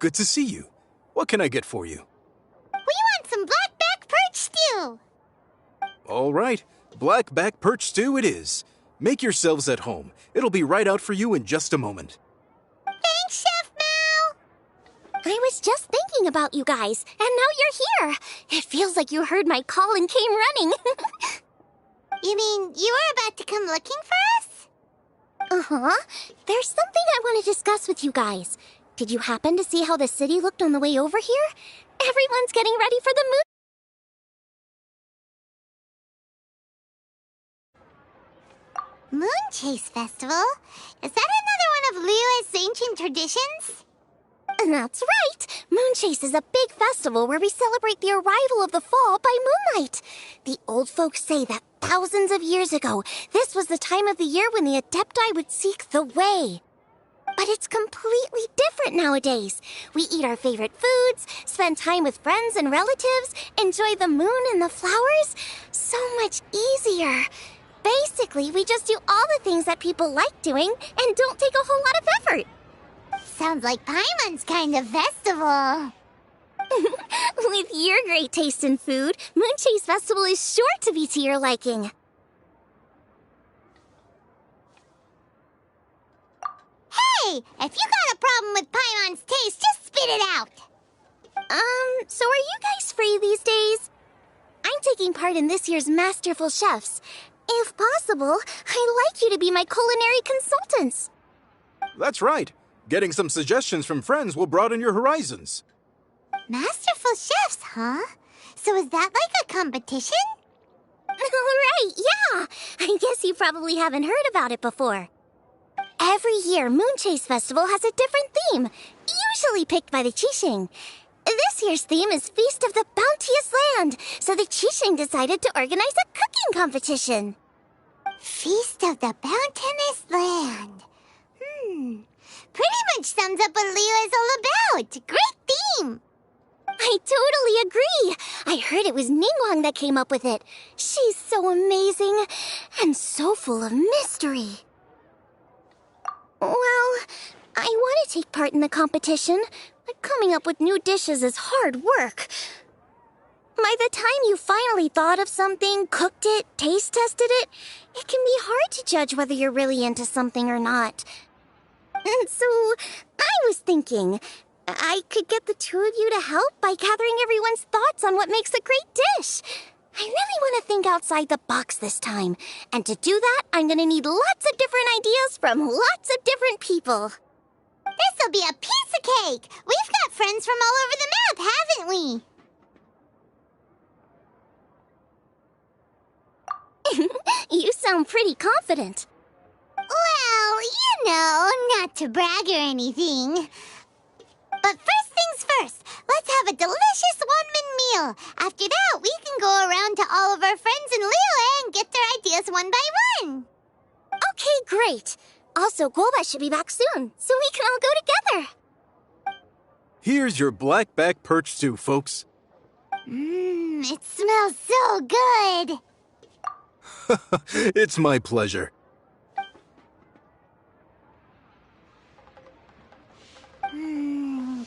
Good to see you. What can I get for you? We want some blackback perch stew. All right, blackback perch stew it is. Make yourselves at home. It'll be right out for you in just a moment. Thanks, Chef Mao. I was just thinking about you guys, and now you're here. It feels like you heard my call and came running. You mean you were about to come looking for us? Uh-huh. There's something I want to discuss with you guys. Did you happen to see how the city looked on the way over here? Everyone's getting ready for the Moon Chase Festival? Is that another one of Liyue's ancient traditions? That's right! Moonchase is a big festival where we celebrate the arrival of the fall by moonlight. The old folks say that thousands of years ago, this was the time of the year when the Adepti would seek the way. But it's completely different nowadays. We eat our favorite foods, spend time with friends and relatives, enjoy the moon and the flowers. So much easier. Basically, we just do all the things that people like doing and don't take a whole lot of effort. Sounds like Paimon's kind of festival. With your great taste in food, Moonchase Festival is sure to be to your liking. Hey, if you got a problem with Paimon's taste, just spit it out. So are you guys free these days? I'm taking part in this year's Masterful Chefs. If possible, I'd like you to be my culinary consultants. That's right. Getting some suggestions from friends will broaden your horizons. Masterful chefs, huh? So is that like a competition? Right, yeah. I guess you probably haven't heard about it before. Every year, Moonchase Festival has a different theme, usually picked by the Qixing. This year's theme is Feast of the Bounteous Land, so the Qixing decided to organize a cooking competition. Feast of the Bounteous Land. Pretty much sums up what Liyue is all about. Great theme. I totally agree. I heard it was Ningguang that came up with it. She's so amazing and so full of mystery. Well, I want to take part in the competition, but coming up with new dishes is hard work. By the time you finally thought of something, cooked it, taste tested it, it can be hard to judge whether you're really into something or not. So, I was thinking, I could get the two of you to help by gathering everyone's thoughts on what makes a great dish. I really want to think outside the box this time. And to do that, I'm going to need lots of different ideas from lots of different people. This'll be a piece of cake. We've got friends from all over the map, haven't we? You sound pretty confident. Well, you know, not to brag or anything. But first things first, let's have a delicious one-man meal. After that, we can go around to all of our friends in Liyue and get their ideas one by one. Okay, great. Also, Guoba should be back soon, so we can all go together. Here's your blackback perch stew, folks. It smells so good. It's my pleasure.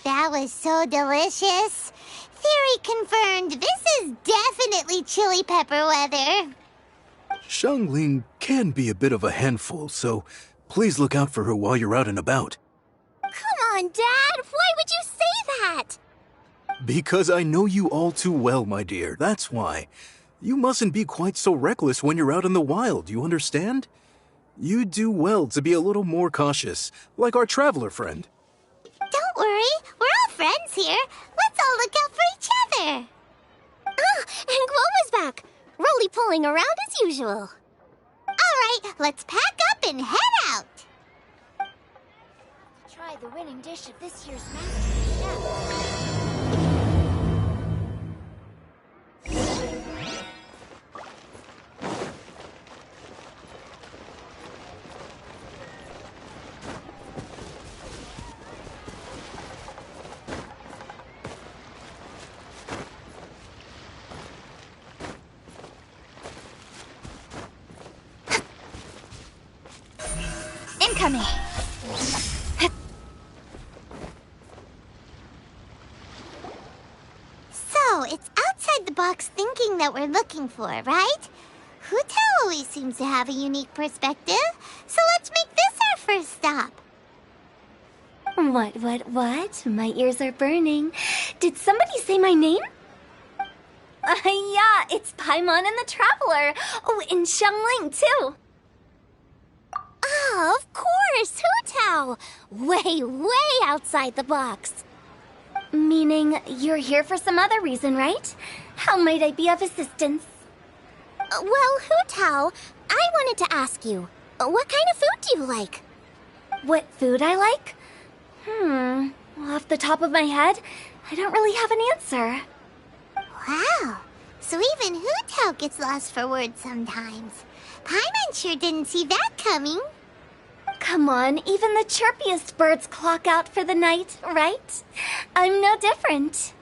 That was so delicious. Theory confirmed, this is definitely chili pepper weather. Xiangling can be a bit of a handful, so please look out for her while you're out and about. Come on, Dad! Why would you say that? Because I know you all too well, my dear, that's why. You mustn't be quite so reckless when you're out in the wild, you understand? You do well to be a little more cautious, like our traveler friend. Don't worry, we're all friends here. Let's all look out for each other. Ah, and Guoba's back, roly-poling around as usual. All right, let's pack up and head out. Try the winning dish of this year's Masterful Chef. Incoming. box thinking that we're looking for, right? Hu Tao always seems to have a unique perspective, so let's make this our first stop. What? My ears are burning. Did somebody say my name? Yeah, it's Paimon and the Traveler. Oh, and Xiangling, too. Ah, of course, Hu Tao. Way outside the box. Meaning you're here for some other reason, right? How might I be of assistance? Well, Hu Tao, I wanted to ask you, what kind of food do you like? What food I like? Off the top of my head, I don't really have an answer. Wow, so even Hu Tao gets lost for words sometimes. Paimon sure didn't see that coming. Come on, even the chirpiest birds clock out for the night, right? I'm no different.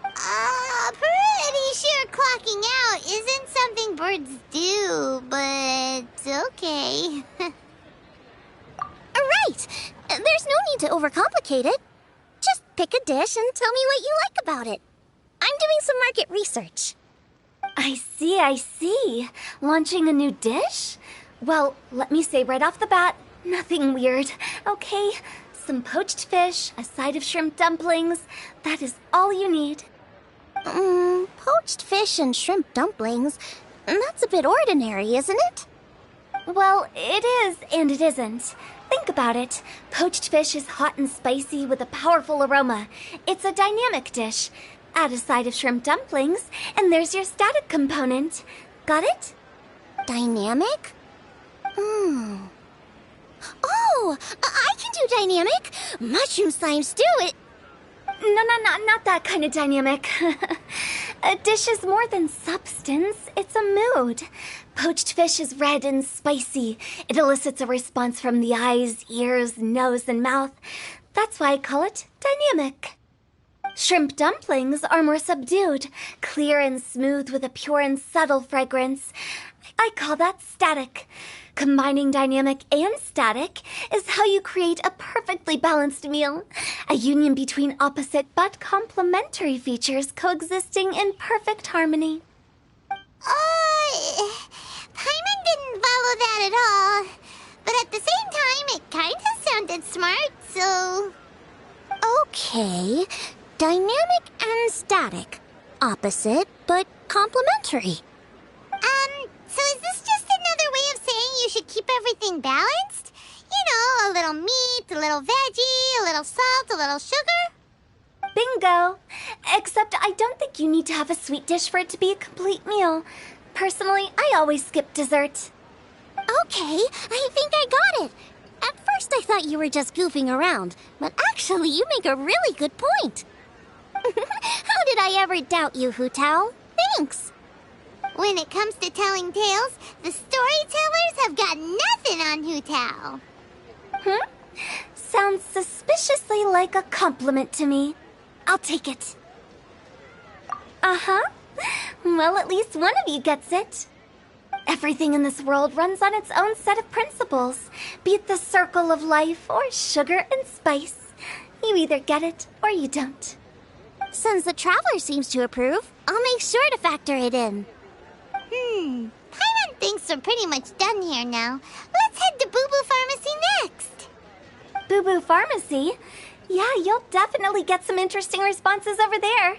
Pretty sure clocking out isn't something birds do, but okay. Right! There's no need to overcomplicate it. Just pick a dish and tell me what you like about it. I'm doing some market research. I see. Launching a new dish? Well, let me say right off the bat, nothing weird, okay? Some poached fish, a side of shrimp dumplings. That is all you need. Poached fish and shrimp dumplings? That's a bit ordinary, isn't it? Well, it is and it isn't. Think about it. Poached fish is hot and spicy with a powerful aroma. It's a dynamic dish. Add a side of shrimp dumplings, and there's your static component. Got it? Dynamic? Oh, I can do dynamic. Mushroom slime stew it. No, not that kind of dynamic. A dish is more than substance. It's a mood. Poached fish is red and spicy. It elicits a response from the eyes, ears, nose, and mouth. That's why I call it dynamic. Shrimp dumplings are more subdued, clear and smooth with a pure and subtle fragrance. I call that static. Combining dynamic and static is how you create a perfectly balanced meal. A union between opposite but complementary features coexisting in perfect harmony. Paimon didn't follow that at all. But at the same time, it kinda sounded smart, so... Okay, dynamic and static. Opposite but complementary. So is this just another way of saying you should keep everything balanced? You know, a little meat, a little veggie, a little salt, a little sugar? Bingo! Except I don't think you need to have a sweet dish for it to be a complete meal. Personally, I always skip dessert. Okay, I think I got it. At first I thought you were just goofing around, but actually you make a really good point. How did I ever doubt you, Hu Tao? Thanks. When it comes to telling tales, the storytellers have got nothing on Hu Tao. Sounds suspiciously like a compliment to me. I'll take it. Uh-huh. Well, at least one of you gets it. Everything in this world runs on its own set of principles, be it the circle of life or sugar and spice. You either get it or you don't. Since the Traveler seems to approve, I'll make sure to factor it in. Paimon thinks we're pretty much done here now. Let's head to Boo Boo Pharmacy next. Boo Boo Pharmacy? Yeah, you'll definitely get some interesting responses over there.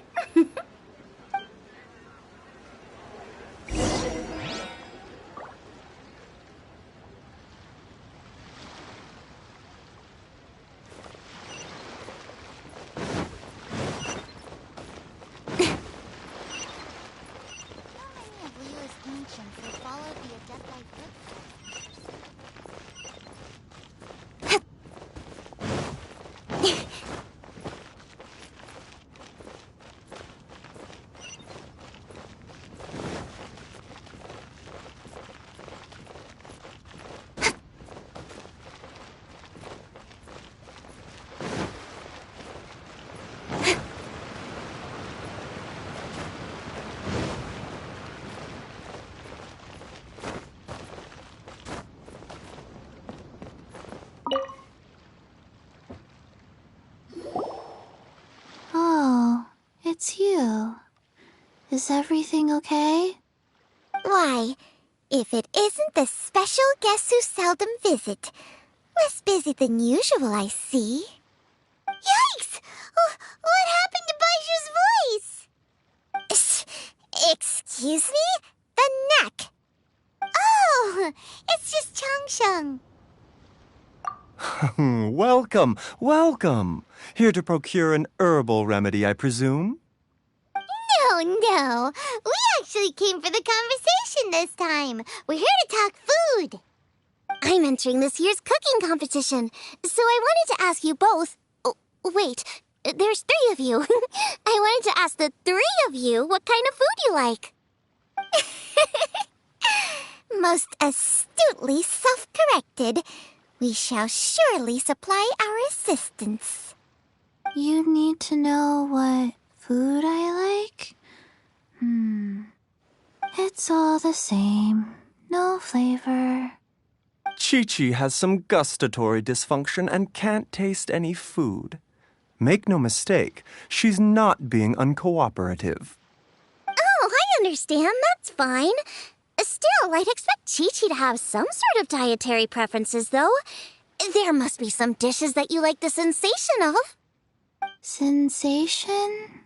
Oh, it's you. Is everything okay? Why, if it isn't the special guests who seldom visit. Less busy than usual, I see. Yikes! What happened to Baishu's voice? Excuse me? The neck. Oh, it's just Changsheng. Welcome, welcome. Here to procure an herbal remedy, I presume? No. We actually came for the conversation this time. We're here to talk food. I'm entering this year's cooking competition, so I wanted to ask you both. Oh, wait, there's 3 of you. I wanted to ask the 3 of you what kind of food you like. Most astutely self-corrected. We shall surely supply our assistance. You need to know what food I like? It's all the same. No flavor. Chi-Chi has some gustatory dysfunction and can't taste any food. Make no mistake, she's not being uncooperative. Oh, I understand. That's fine. Still, I'd expect Chi-Chi to have some sort of dietary preferences, though. There must be some dishes that you like the sensation of. Sensation?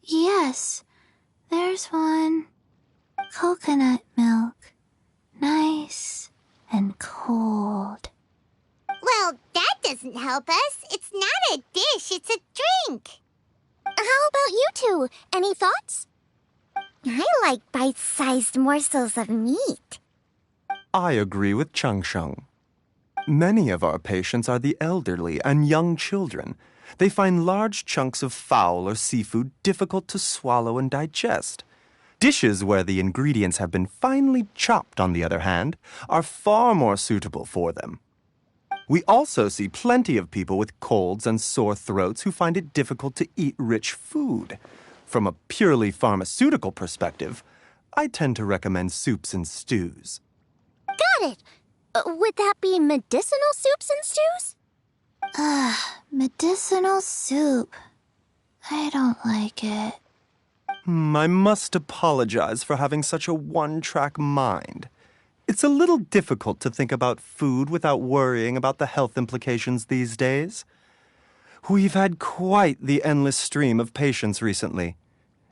Yes, there's one. Coconut milk. Nice and cold. Well, that doesn't help us. It's not a dish, it's a drink. How about you two? Any thoughts? I like bite-sized morsels of meat. I agree with Changsheng. Many of our patients are the elderly and young children. They find large chunks of fowl or seafood difficult to swallow and digest. Dishes where the ingredients have been finely chopped, on the other hand, are far more suitable for them. We also see plenty of people with colds and sore throats who find it difficult to eat rich food. From a purely pharmaceutical perspective, I tend to recommend soups and stews. Got it. Would that be medicinal soups and stews? Medicinal soup. I don't like it. I must apologize for having such a one-track mind. It's a little difficult to think about food without worrying about the health implications these days. We've had quite the endless stream of patients recently.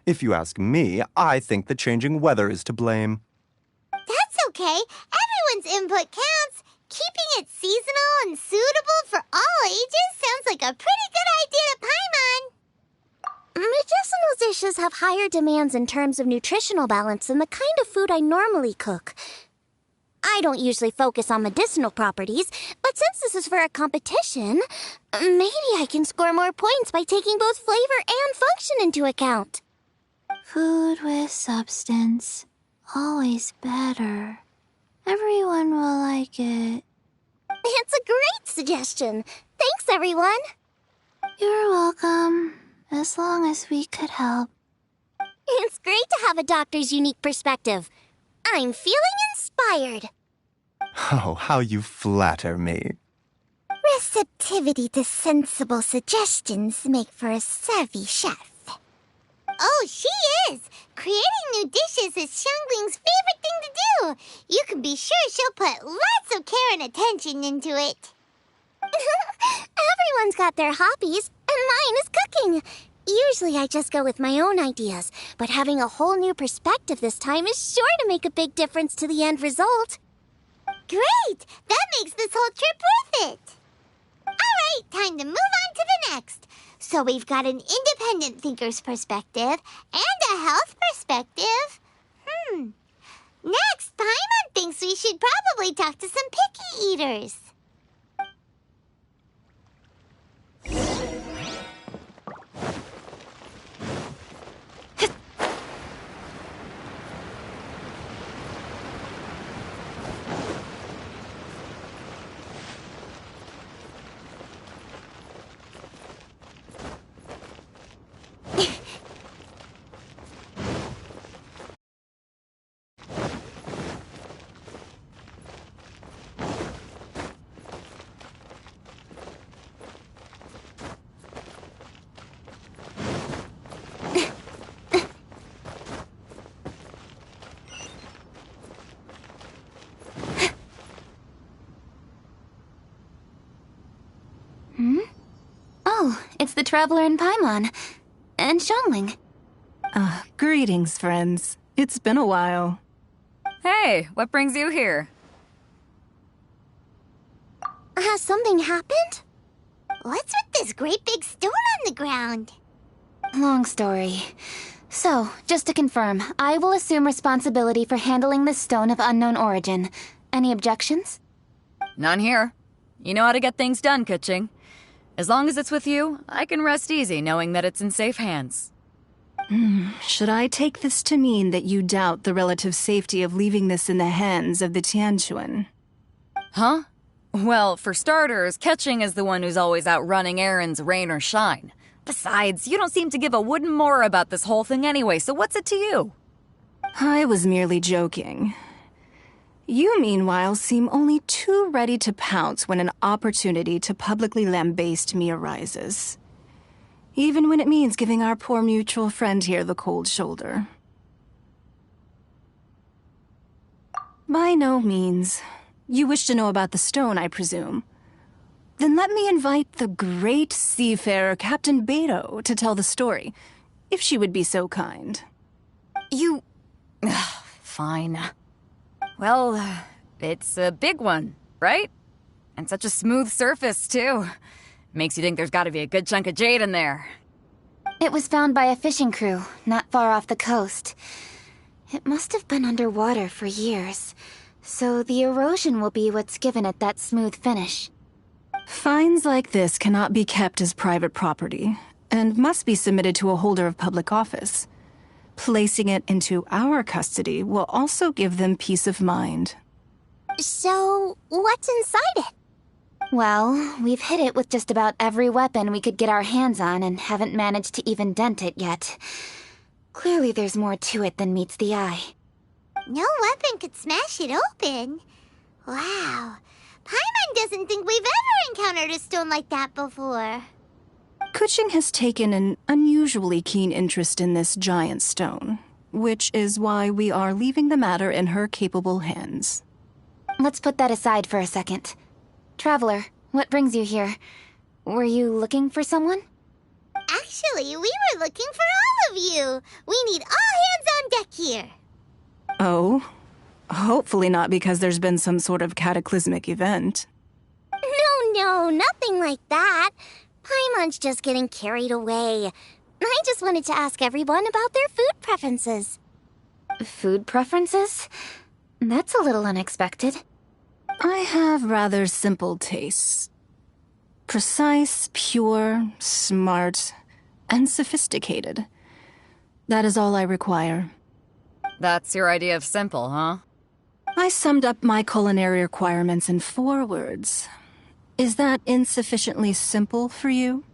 If you ask me, I think the changing weather is to blame. That's okay. Everyone's input counts. Keeping it seasonal and suitable for all ages sounds like a pretty good idea to Paimon. Medicinal dishes have higher demands in terms of nutritional balance than the kind of food I normally cook. I don't usually focus on medicinal properties, but since this is for a competition, maybe I can score more points by taking both flavor and function into account. Food with substance. Always better. Everyone will like it. It's a great suggestion. Thanks, everyone. You're welcome. As long as we could help. It's great to have a doctor's unique perspective. I'm feeling inspired. Oh, how you flatter me. Receptivity to sensible suggestions make for a savvy chef. Oh, she is! Creating new dishes is Xiangling's favorite thing to do. You can be sure she'll put lots of care and attention into it. Everyone's got their hobbies, and mine is cooking. Usually I just go with my own ideas, but having a whole new perspective this time is sure to make a big difference to the end result. Great! That makes this whole trip worth it. All right, time to move on to the next. So we've got an independent thinker's perspective and a health perspective. Next, Paimon thinks we should probably talk to some picky eaters. Oh, it's the Traveler and Paimon. And Xiangling. Greetings, friends. It's been a while. Hey, what brings you here? Has something happened? What's with this great big stone on the ground? Long story. So, just to confirm, I will assume responsibility for handling this stone of unknown origin. Any objections? None here. You know how to get things done, Keqing. As long as it's with you, I can rest easy knowing that it's in safe hands. Should I take this to mean that you doubt the relative safety of leaving this in the hands of the Tianquan? Huh? Well, for starters, Keqing is the one who's always out running errands, rain or shine. Besides, you don't seem to give a wooden more about this whole thing anyway, so what's it to you? I was merely joking. You, meanwhile, seem only too ready to pounce when an opportunity to publicly lambaste me arises. Even when it means giving our poor mutual friend here the cold shoulder. By no means. You wish to know about the stone, I presume. Then let me invite the great seafarer Captain Beto to tell the story, if she would be so kind. You... Fine. Well, it's a big one, right? And such a smooth surface, too. Makes you think there's gotta be a good chunk of jade in there. It was found by a fishing crew, not far off the coast. It must have been underwater for years, so the erosion will be what's given it that smooth finish. Finds like this cannot be kept as private property, and must be submitted to a holder of public office. Placing it into our custody will also give them peace of mind. So, what's inside it? Well, we've hit it with just about every weapon we could get our hands on and haven't managed to even dent it yet. Clearly there's more to it than meets the eye. No weapon could smash it open. Wow. Paimon doesn't think we've ever encountered a stone like that before. Keqing has taken an unusually keen interest in this giant stone, which is why we are leaving the matter in her capable hands. Let's put that aside for a second. Traveler, what brings you here? Were you looking for someone? Actually, we were looking for all of you. We need all hands on deck here. Oh? Hopefully not because there's been some sort of cataclysmic event. No, nothing like that. Paimon's just getting carried away. I just wanted to ask everyone about their food preferences. Food preferences? That's a little unexpected. I have rather simple tastes. Precise, pure, smart, and sophisticated. That is all I require. That's your idea of simple, huh? I summed up my culinary requirements in 4 words. Is that insufficiently simple for you?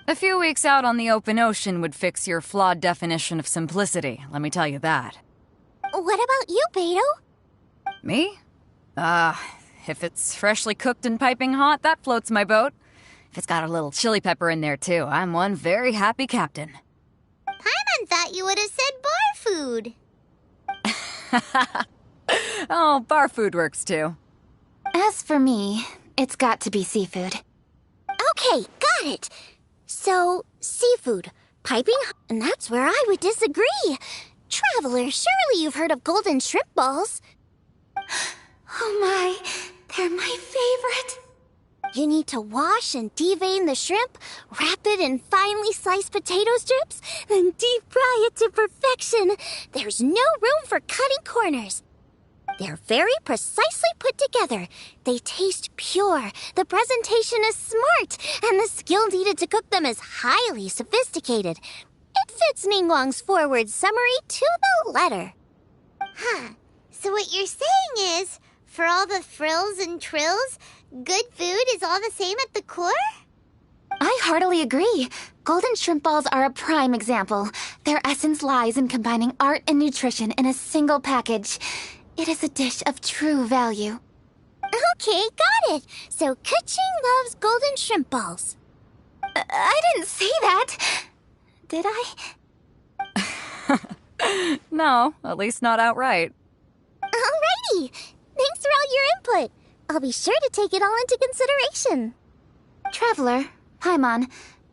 A few weeks out on the open ocean would fix your flawed definition of simplicity, let me tell you that. What about you, Beto? Me? If it's freshly cooked and piping hot, that floats my boat. If it's got a little chili pepper in there, too, I'm one very happy captain. Paimon thought you would have said bar food. Oh, bar food works, too. As for me, it's got to be seafood. Okay, got it. So, seafood, piping hot, and that's where I would disagree. Traveler, surely you've heard of golden shrimp balls. Oh my, they're my favorite. You need to wash and devein the shrimp, wrap it in finely sliced potato strips, then deep fry it to perfection. There's no room for cutting corners. They're very precisely put together. They taste pure, the presentation is smart, and the skill needed to cook them is highly sophisticated. It fits Ningguang's forward summary to the letter. Huh. So what you're saying is, for all the frills and trills, good food is all the same at the core? I heartily agree. Golden shrimp balls are a prime example. Their essence lies in combining art and nutrition in a single package. It is a dish of true value. Okay, got it. So Keqing loves golden shrimp balls. I didn't say that. Did I? No, at least not outright. Alrighty. Thanks for all your input. I'll be sure to take it all into consideration. Traveler, Paimon,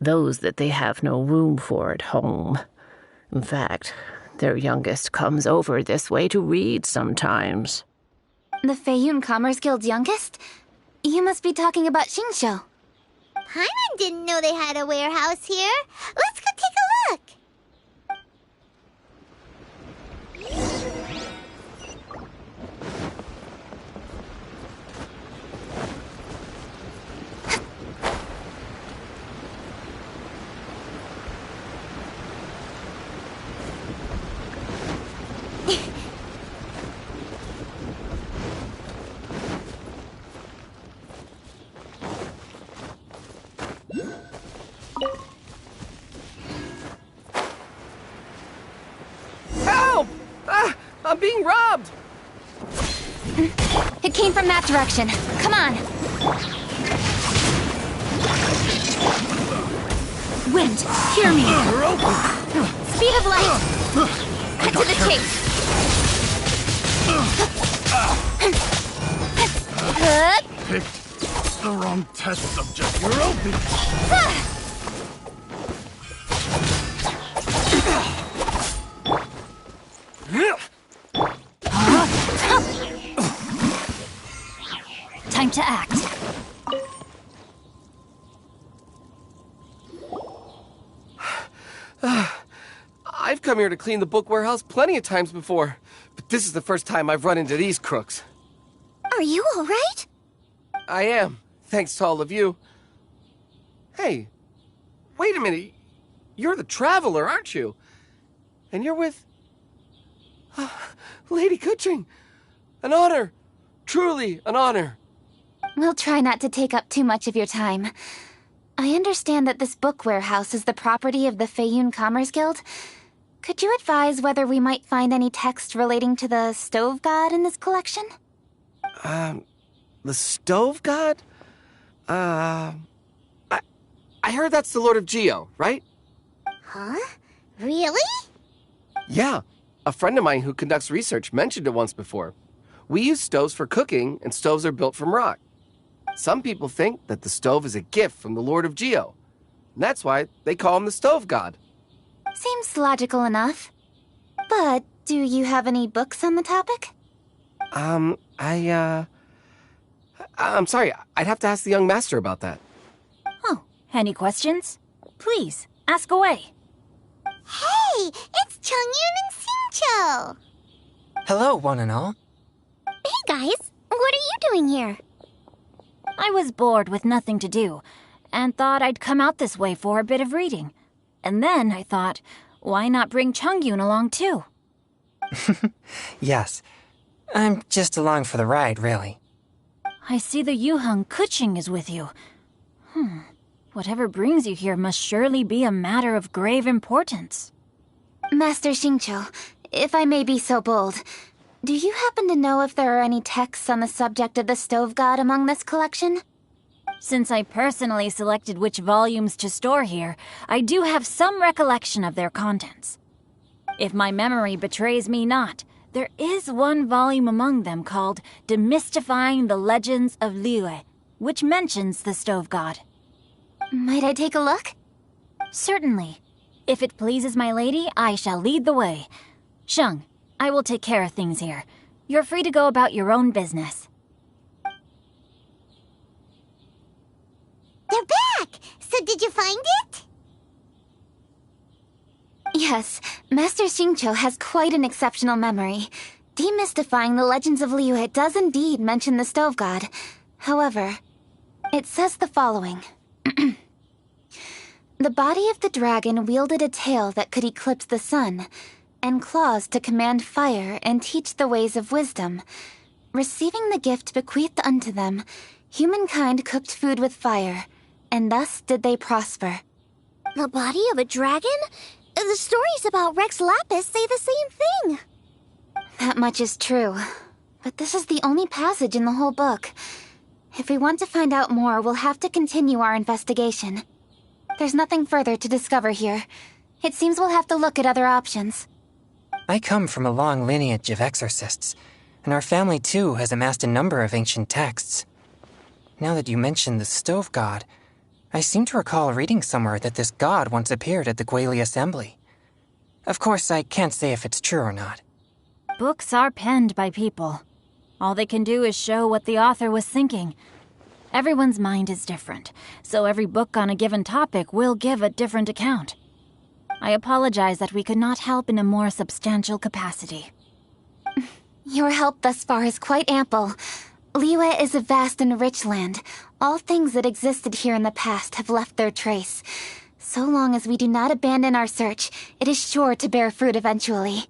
those that they have no room for at home. In fact, their youngest comes over this way to read sometimes. The Feiyun Commerce Guild's youngest? You must be talking about Xingqiu. Paimon didn't know they had a warehouse here. Let's go take a look. Help! I'm being robbed! It came from that direction. Come on. Wind, hear me. Speed of light. Cut to the chase. Picked the wrong test subject. You're open. Time to act. I've come here to clean the book warehouse plenty of times before, but this is the first time I've run into these crooks. Are you all right? I am, thanks to all of you. Hey, wait a minute. You're the Traveler, aren't you? And you're with... Lady Kuching. An honor. Truly an honor. We'll try not to take up too much of your time. I understand that this book warehouse is the property of the Feiyun Commerce Guild. Could you advise whether we might find any text relating to the Stove God in this collection? The Stove God? I heard that's the Lord of Geo, right? Huh? Really? Yeah. A friend of mine who conducts research mentioned it once before. We use stoves for cooking, and stoves are built from rock. Some people think that the stove is a gift from the Lord of Geo. And that's why they call him the Stove God. Seems logical enough. But do you have any books on the topic? I'm sorry. I'd have to ask the young master about that. Oh, any questions? Please, ask away. Hey, it's Chongyun and Xingqiu. Hello, one and all. Hey guys, what are you doing here? I was bored with nothing to do, and thought I'd come out this way for a bit of reading. And then I thought, why not bring Chongyun along too? Yes, I'm just along for the ride, really. I see the Yuheng Kuching is with you. Whatever brings you here must surely be a matter of grave importance. Master Xingqiu, if I may be so bold, do you happen to know if there are any texts on the subject of the Stove God among this collection? Since I personally selected which volumes to store here, I do have some recollection of their contents. If my memory betrays me not, there is one volume among them called Demystifying the Legends of Liyue, which mentions the Stove God. Might I take a look? Certainly. If it pleases my lady, I shall lead the way. Sheng, I will take care of things here. You're free to go about your own business. They're back! So did you find it? Yes, Master Xingqiu has quite an exceptional memory. Demystifying the Legends of Liyue does indeed mention the Stove God. However, it says the following. The body of the dragon wielded a tail that could eclipse the sun, and claws to command fire and teach the ways of wisdom. Receiving the gift bequeathed unto them, humankind cooked food with fire, and thus did they prosper. The body of a dragon? The stories about Rex Lapis say the same thing. That much is true, but this is the only passage in the whole book. If we want to find out more, we'll have to continue our investigation. There's nothing further to discover here. It seems we'll have to look at other options. I come from a long lineage of exorcists, and our family too has amassed a number of ancient texts. Now that you mention the Stove God, I seem to recall reading somewhere that this god once appeared at the Guili Assembly. Of course, I can't say if it's true or not. Books are penned by people. All they can do is show what the author was thinking. Everyone's mind is different, so every book on a given topic will give a different account. I apologize that we could not help in a more substantial capacity. Your help thus far is quite ample. Liyue is a vast and rich land. All things that existed here in the past have left their trace. So long as we do not abandon our search, it is sure to bear fruit eventually.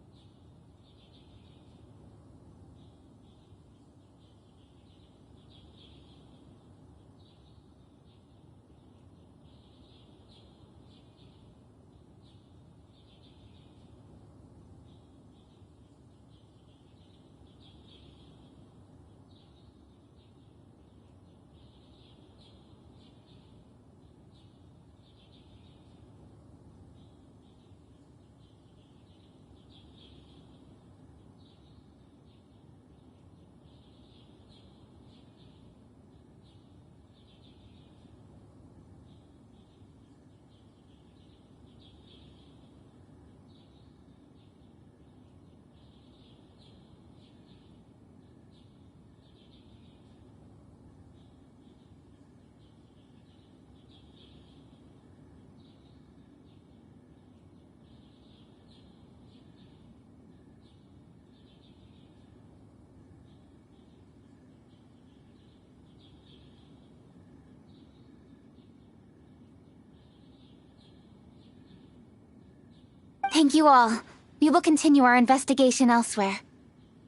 Thank you all. We will continue our investigation elsewhere.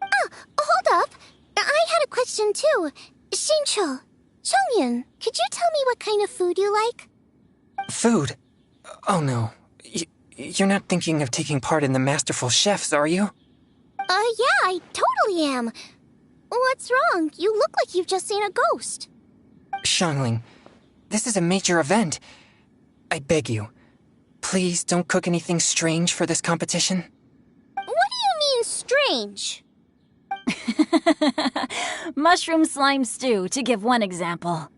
Oh, hold up. I had a question too. Xingqiu, Chongyun, could you tell me what kind of food you like? Food? Oh no. You're not thinking of taking part in the Masterful Chefs, are you? Yeah, I totally am. What's wrong? You look like you've just seen a ghost. Xiangling, this is a major event. I beg you, please don't cook anything strange for this competition. What do you mean, strange? Mushroom slime stew, to give one example.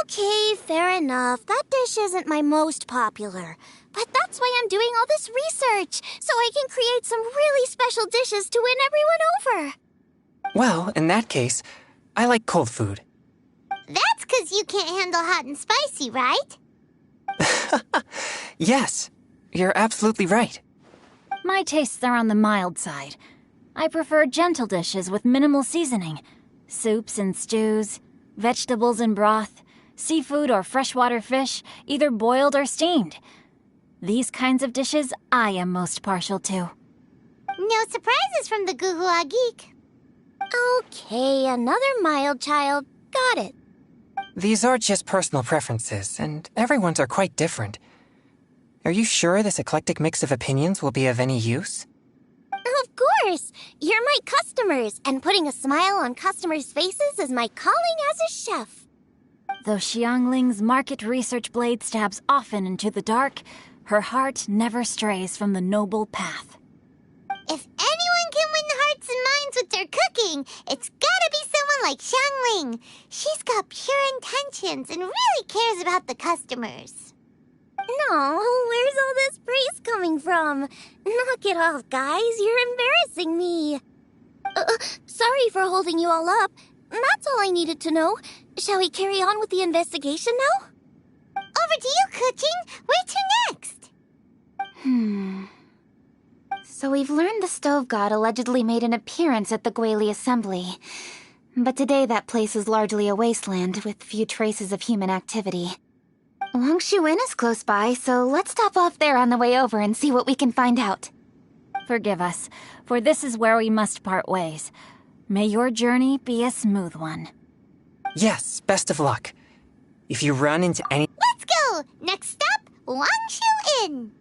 Okay, fair enough. That dish isn't my most popular. But that's why I'm doing all this research, so I can create some really special dishes to win everyone over. Well, in that case, I like cold food. That's 'cause you can't handle hot and spicy, right? Yes, you're absolutely right. My tastes are on the mild side. I prefer gentle dishes with minimal seasoning. Soups and stews, vegetables and broth, seafood or freshwater fish, either boiled or steamed. These kinds of dishes I am most partial to. No surprises from the Guhua Geek. Okay, another mild child. Got it. These are just personal preferences, and everyone's are quite different. Are you sure this eclectic mix of opinions will be of any use? Of course! You're my customers, and putting a smile on customers' faces is my calling as a chef. Though Xiangling's market research blade stabs often into the dark, her heart never strays from the noble path. If anyone can win hearts and minds with their cooking, it's gotta be someone like Xiangling. She's got pure intentions and really cares about the customers. No, where's all this praise coming from? Knock it off, guys. You're embarrassing me. Sorry for holding you all up. That's all I needed to know. Shall we carry on with the investigation now? Over to you, Keqing. Where to next? So we've learned the Stove God allegedly made an appearance at the Guili Assembly. But today that place is largely a wasteland with few traces of human activity. Wangshu Inn is close by, so let's stop off there on the way over and see what we can find out. Forgive us, for this is where we must part ways. May your journey be a smooth one. Yes, best of luck. If you run into any... Let's go! Next stop, Wangshu Inn.